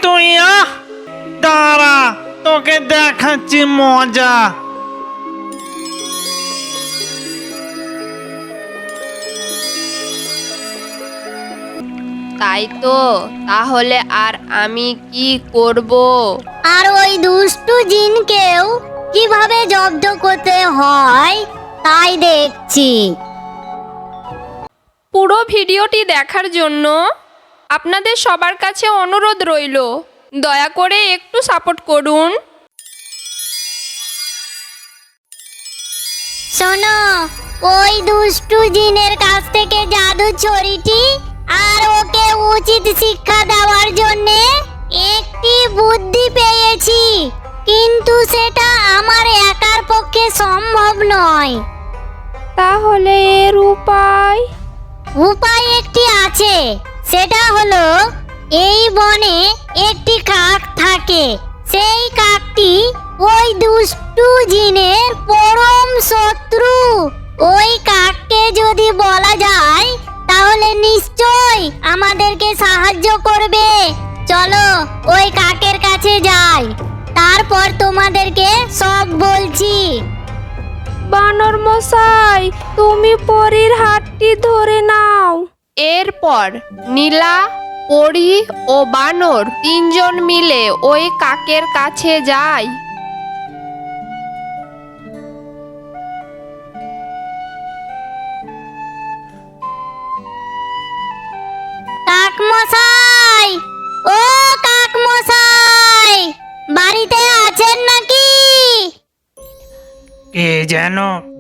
তুই? দাঁড়া, তোকে দেখাচ্ছি মজা। তাই তো, তাহলে আর আমি কি করব? আর ওই দুষ্টু জিনকেও কিভাবে জব্দ করতে হয় তাই দেখছি। পুরো ভিডিওটি দেখার জন্য আপনাদের সবার কাছে অনুরোধ রইল, দয়া করে একটু সাপোর্ট করুন। শোনো, ওই দুষ্টু জিনের কাছ থেকে জাদু ছড়িটি আর ওকে উচিত শিক্ষা দেওয়ার জন্য একটি বুদ্ধি পেয়েছি, কিন্তু সেটা আমার একার পক্ষে সম্ভব নয়। তাহলে এর উপায়? উপায় একটি আছে, সেটা হলো এই বনে একটি কাক থাকে। সেই কাকটি ওই দুষ্টু জিনের পরম শত্রু। ওই কাককে যদি বলা যায় তাহলে নিশ্চয় আমাদেরকে সাহায্য করবে। চলো ওই কাকের কাছে যাই, তারপর তোমাদেরকে সব বলছি। বানর মশাই, তুমি পরীর হাতটি ধরে নাও। এরপর নীলা, পরী ও বানর তিনজন মিলে ওই কাকের কাছে যায়। কাক মশাই, ও কাক মশাই, বাড়িতে আছেন নাকি? কে যেন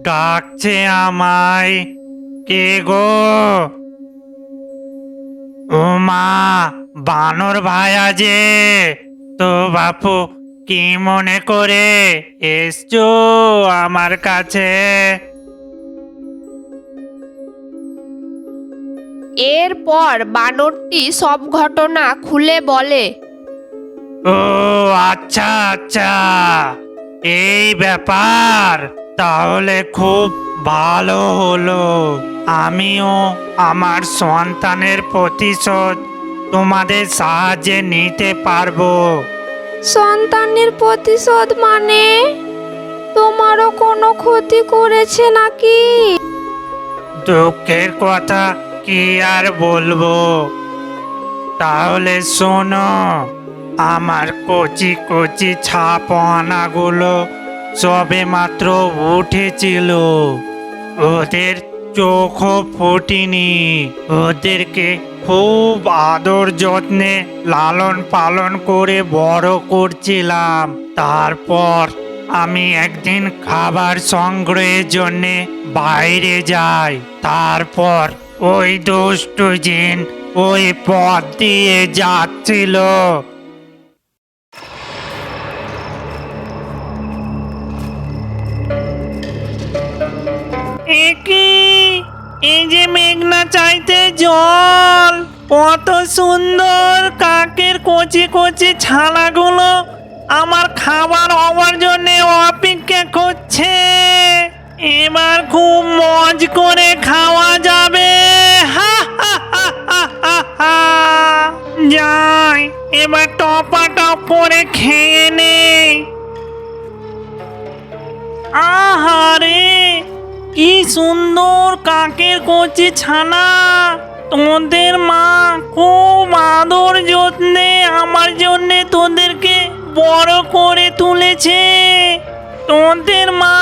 ডাকছে আমায়? কে গো? ও মা, বানর ভাইয়া যে। তো বাপু, কি মনে করে এসছো আমার কাছে? এরপর বানরটি সব ঘটনা খুলে বলে। ও আচ্ছা আচ্ছা, এই ব্যাপার। তাহলে খুব ভালো হলো। আমিও আমার সন্তানের প্রতিশোধ তোমাদের সাহায্যে নিতে পারবো। সন্তানের প্রতিশোধ মানে? তোমারও কোনো ক্ষতি করেছে নাকি? দুঃখের কথা কি আর বলবো। তাহলে শোনো, আমার কচি কচি ছাপানাগুলো সবে মাত্র উঠেছিল। ওদের চোখও ফুটিনি। ওদেরকে খুব আদর যত্নে লালন পালন করে বড় করছিলাম। তারপর আমি একদিন খাবার সংগ্রহের জন্যে বাইরে যাই। তারপর ওই দুষ্টু জিন ওই পথ দিয়ে যাচ্ছিল। এই যে মেঘনা চাইতে জল, কত সুন্দর কাকের কচি কচি ছানাগুলো আমার খাবার হওয়ার জন্য অপেক্ষা করছে। এবার খুব মজ করে খাওয়া যাবে। হা হা হা হা হা হা। যাই, এবার টপা টপ করে খেয়ে নেই। আহারে, কি সুন্দর কাকের কচি ছানা। তোদের মা খুব আদর যত্নে আমার জন্য তোদেরকে বড় করে তুলেছে। তোদের মা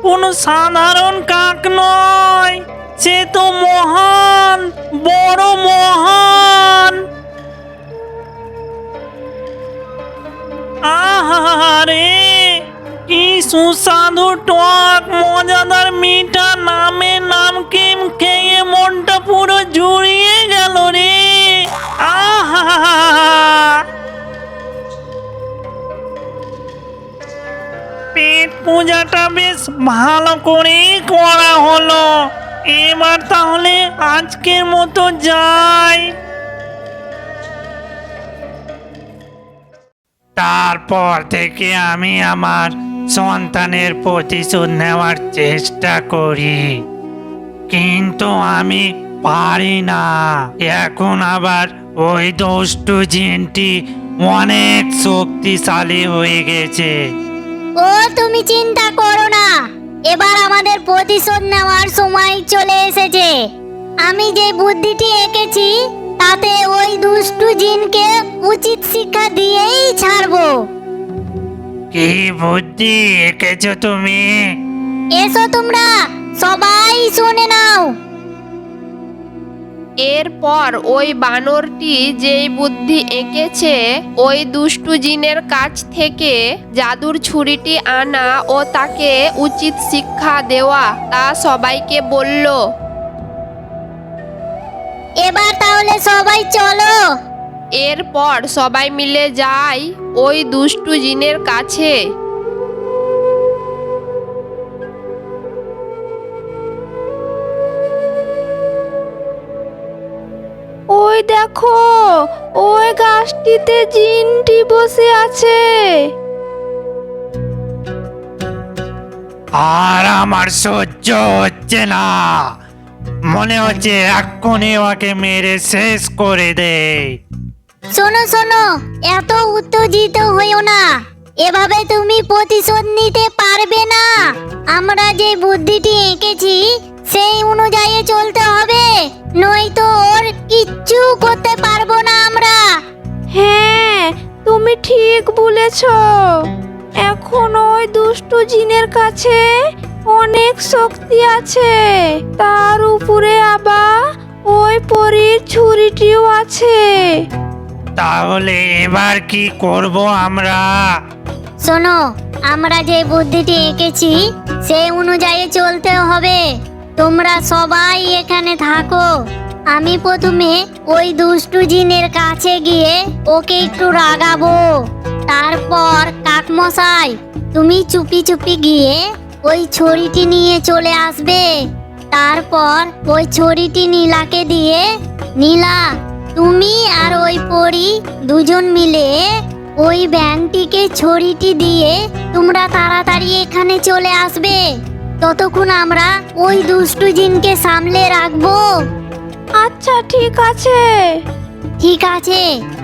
কোনো সাধারণ কাক নয়, সে তো মহান, বড় মহান। আহারে, কি সুস্বাদু টক মজাদার মিঠা, নামে নামকিন খেয়ে মনটা পুরো জুড়িয়ে গেল রে। আহা, পেট পূজাটা বেশ ভালো করেই করা হলো। এবার তাহলে আজকের মতো যাই। তারপর থেকে আমি আমার সন্তানের প্রতিশোধ নেওয়ার চেষ্টা করি, কিন্তু আমি পারি না। এখন আবার ওই দুষ্টু জিনটি অনেক শক্তিশালী হয়ে গেছে। ও তুমি চিন্তা করো না, এবার আমাদের প্রতিশোধ নেওয়ার সময় চলে এসেছে। আমি যে বুদ্ধিটি এঁকেছি তাতে ওই দুষ্টু জিনকে উচিত শিক্ষা দিয়েই ছাড়বো। কি বুদ্ধি এঁকেছো তুমি? এসো তোমরা সবাই শুনে নাও। এরপর ওই বানরটি যেই বুদ্ধি এঁকেছে ওই দুষ্টু জিনের কাছ থেকে জাদুর ছুরিটি আনা ও তাকে উচিত শিক্ষা দেওয়া তা সবাইকে বলল। এবার তাহলে সবাই চলো। এরপর সবাই মিলে যায় ওই দুষ্টু জিনের কাছে। ওই দেখো, ওই গাছটিতে জিনটি বসে আছে। আর আমার সহ্য হচ্ছে না, মনে হচ্ছে এক্ষুনি ওকে মেরে শেষ করে দে। শোনো শোনো, এত উত্তেজিত হইও না, এভাবে তুমি প্রতিশোধ নিতে পারবে না। আমরা যে বুদ্ধিটি এঁকেছি সেই অনুযায়ী চলতে হবে, নয়তো ওর কিচ্ছু করতে পারবো না আমরা। হ্যাঁ, তুমি ঠিক বলেছ। এখন ওই দুষ্টু জিনের কাছে অনেক শক্তি আছে, তার উপরে আবার ওই পরীর ছুরিটিও আছে। তাহলে এবার কি করব আমরা? শোনো, আমরা যে বুদ্ধিটি এঁকেছি সেই অনুযায়ী চলতে হবে। তোমরা সবাই এখানে থাকো। আমি প্রথমে ওই দুষ্টু জিনের কাছে গিয়ে ওকে একটু রাগাবো। তারপর কাকমশাই তুমি চুপি চুপি গিয়ে ওই ছড়িটি নিয়ে চলে আসবে। তারপর ওই ছড়িটি নীলাকে দিয়ে, নীলা তুমি আর ওই পরী দুজন মিলে ওই ব্যাঙটিকে ছড়িটি দিয়ে তোমরা তাড়াতাড়ি এখানে চলে আসবে। ততক্ষণ আমরা ওই দুষ্টু জিনকে সামলে রাখবো। আচ্ছা, ঠিক আছে। ঠিক আছে,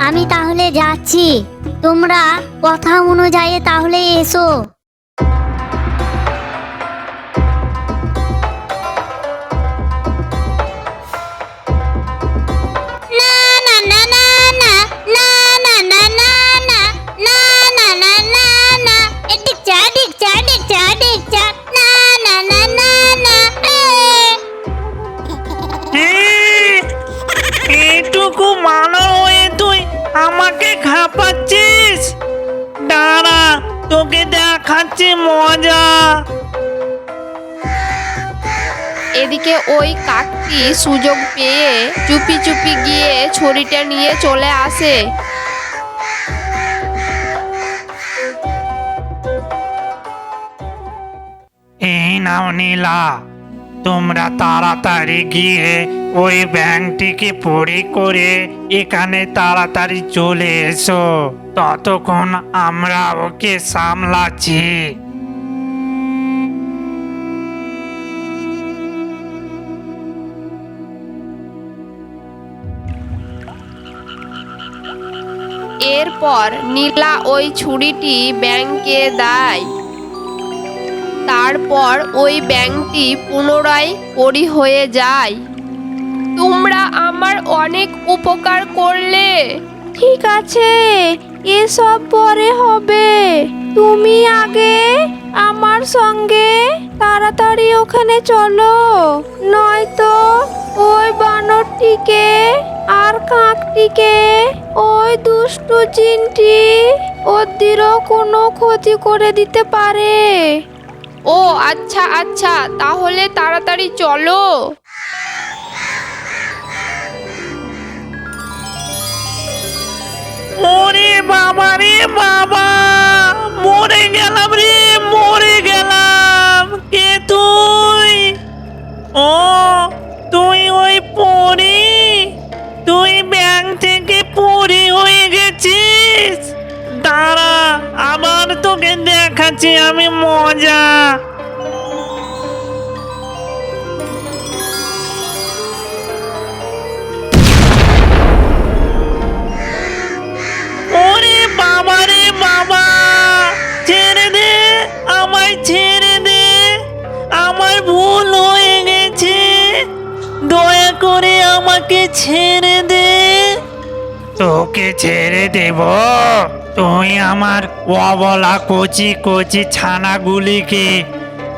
আমি তাহলে যাচ্ছি। তোমরা কথা অনুযায়ী তাহলে এসো। না না না না না না না না না না না না না না না এদিক যা দিক যা দিক যা দিক যা না না না না না এইটুকু মানো হয়ে তুই আমাকে খাপাচ্ছিস? দাঁড়া, তোকে দেখাচ্ছি মজা। এদিকে ওই কাকটি সুযোগ পেয়ে চুপি চুপি গিয়ে ছড়িটা নিয়ে চলে আসে। এই নাও নীলা, তোমরা তাড়াতাড়ি গিয়ে ওই ব্যাংকটিকে পরি করে এখানে তাড়াতাড়ি চলে এসো। ততক্ষণ আমরা ওকে সামলাচ্ছি। এরপর নীলা ওই ছুরিটি ব্যাংকে দেয়। তারপর ওই ব্যাংকটি পুনরায় পরি হয়ে যায়। তোমরা আমার অনেক উপকার করলে। ঠিক আছে, এসব পরে হবে। তুমি আগে আমার সঙ্গে তাড়াতাড়ি ওখানে চলো, নয়তো ওই বানরটিকে আর কাকটিকে ওই দুষ্টু জিনটি ওদেরও কোনো ক্ষতি করে দিতে পারে। ও আচ্ছা আচ্ছা, তাহলে তাড়াতাড়ি চলো। ওরে বাবা রে বাবা, মরে গেলাম রে, মরে গেলাম। কে তুই? ও তুই ওই পরি? তুই ব্যাংক থেকে পরি হয়ে গেছিস? দাঁড়া, আবার তোকে দেখাচ্ছি আমি মজা। ওরে করে আমাকে ছেড়ে দে। তোকে ছেড়ে দেব? তুই আমার অবলা কচি কচি ছানাগুলিকে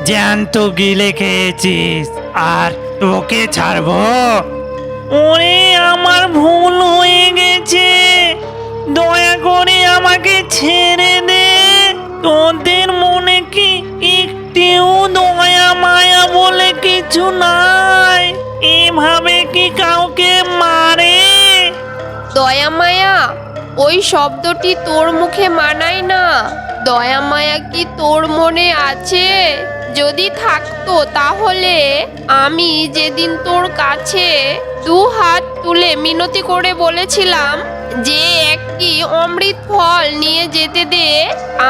জ্যান্ত গিলে খেয়েছিস, আর তোকে ছাড়বো? ওরে আমার ভুল হয়ে গেছে, দয়া করে আমাকে ছেড়ে দে। তোদের মনে কি একটিও দয়া মায়া বলে কিছু নাই? এভাবে কি কাউকে মারে? দয়া মায়া, ওই শব্দটি তোর মুখে মানায় না। দয়া মায়া কি তোর মনে আছে? যদি থাকতো তাহলে আমি যেদিন তোর কাছে 2 হাত তুলে মিনতি করে বলেছিলাম যে একটি অমৃত ফল নিয়ে যেতে দে,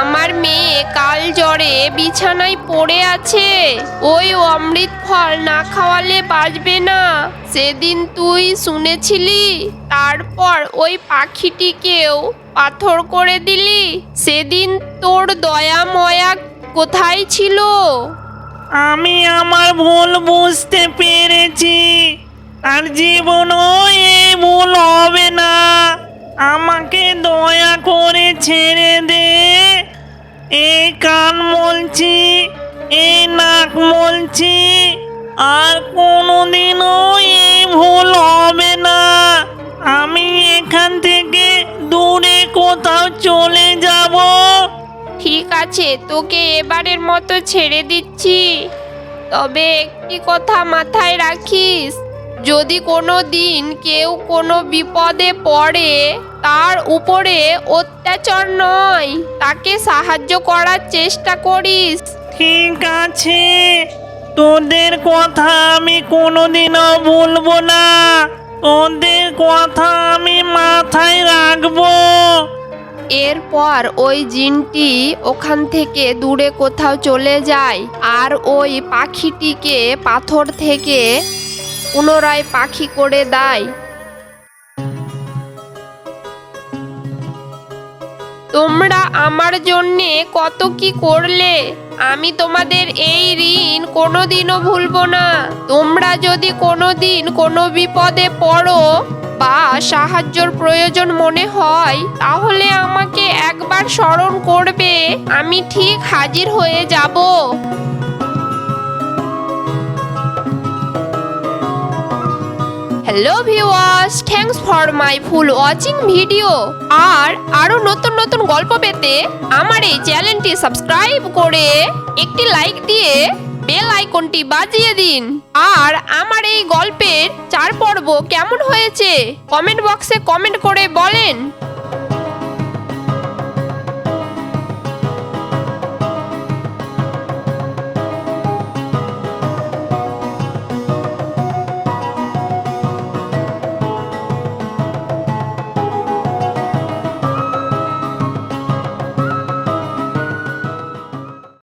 আমার মেয়ে কাল জ্বরে বিছানায় পড়ে আছে, ওই অমৃত ফল না খাওয়ালে বাঁচবে না, সেদিন তুই শুনেছিলি। তারপর ওই পাখিটিকেও পাথর করে দিলি। সেদিন তোর দয়া ময়া কোথায় ছিল? আমি আমার ভুল বুঝতে পেরেছি, আর জীবনও এই ভুল হবে না। আমাকে দয়া করে ছেড়ে দে। এই কান মলছি, এই নাক মলছি, আর কোনোদিনও এই ভুল হবে না। আমি এখান থেকে দূরে কোথাও চলে যাব। ঠিক আছে, তোকে এবারের মতো ছেড়ে দিচ্ছি। তবে একটি কথা মাথায় রাখিস, যদি কোনো দিন কেউ কোনো বিপদে পড়ে, তার উপরে অত্যাচার নয়, তাকে সাহায্য করার চেষ্টা করিস। ঠিক আছে, তোদের কথা আমি কোনোদিনও ভুলবো না। তোদের কথা আমি মাথায় রাখবো। এরপর ওই জিনটি ওখান থেকে দূরে কোথাও চলে যায়, আর ওই পাখিটিকে পাথর থেকে পুনরায় পাখি করে দেয়। তোমরা আমার জন্যে কত কি করলে, আমি তোমাদের এই ঋণ কোনোদিনও ভুলবো না। তোমরা যদি কোনোদিন কোনো বিপদে পড়ো বা সাহায্যর প্রয়োজন মনে হয়, তাহলে আমাকে একবার স্মরণ করবে, আমি ঠিক হাজির হয়ে যাব। Hello viewers, thanks for my full watching video. আর আরো নতুন নতুন গল্প পেতে আমার এই চ্যানেলটি সাবস্ক্রাইব করে একটি লাইক দিয়ে বেল আইকনটি বাজিয়ে দিন। আর আমার এই গল্পের 4 পর্ব কেমন হয়েছে কমেন্ট বক্সে কমেন্ট করে বলেন।